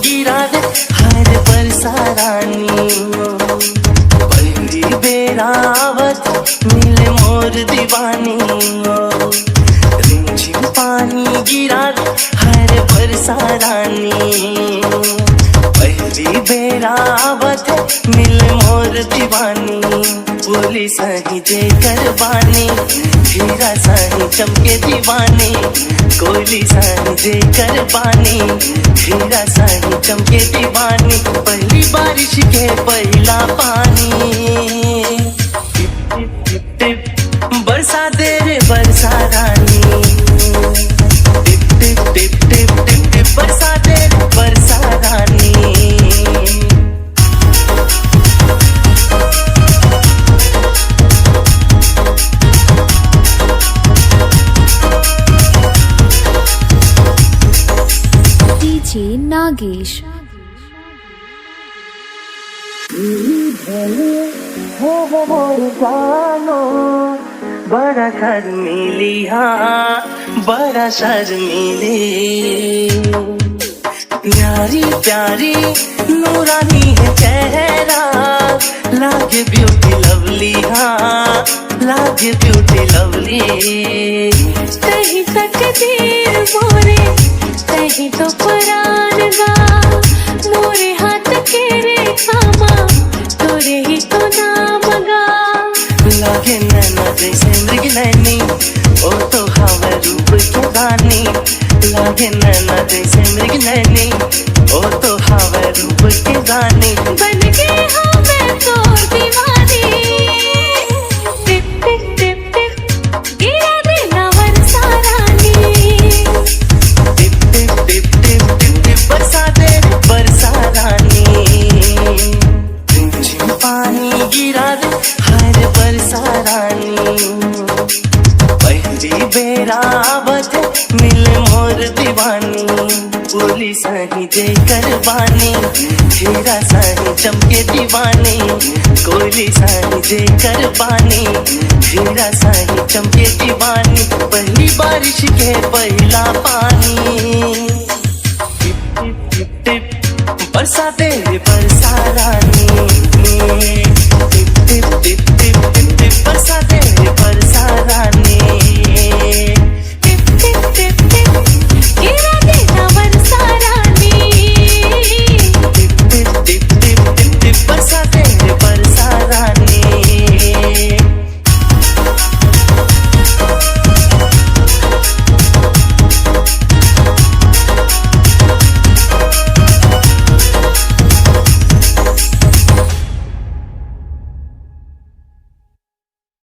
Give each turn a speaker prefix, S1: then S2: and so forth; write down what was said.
S1: गिरा दे हर बरसा रानी। पहली बेरावत मिले मोर दीवानी। रिमझिम पानी गिरा दे हर बरसा रानी। पहली बेरावत मिले मोर दीवानी। बोली सही जे करबानी हीरा सही चमके दीवानी। कोयली सही जे करबानी हीरा सही चमके दीवानी। पहली बारिश के पहला पानी टिप टिप टिप बरसा दे रे बरसा रानी। टिप टिप टिप टिप टिप टिप बरसा दे रे बरसा रानी।
S2: नागेश
S1: जानो बड़ा शर्मीली हाँ बड़ा शर्मीली। प्यारी प्यारी नूरानी है चेहरा लागे ब्यूटी लवली हाँ लागे ब्यूटी लवली।
S3: कहीं तकदीर मोरे कहीं तो पुरान गा मोरे हाथ के रेखा माँ तोरे ही तो नाम गा।
S1: लागे नैना जैसे मृग नैनी ओ तो हवा रूप के रानी। लागे नैना जैसे मृग नैनी ओ तो हवा रूप के रानी।
S3: बन गई हूँ मैं तो दीवानी। टिप टिप टिप टिप गिरा देना बरसा रानी।
S1: टिप टिप टिप टिप टिप टिप बरसा दे बरसा रानी। रिमझिम पानी गिरा दे हर बरसा रानी। पहली बेरावत मिले मोर दीवानी। बोली सही जे करबानी हीरा सही चमके दीवानी। कोयली सही जे करबानी हीरा सही चमके दीवानी। पहली बारिश के पहला पानी टिप टिप टिप टिप बरसा दे बरसा रानी।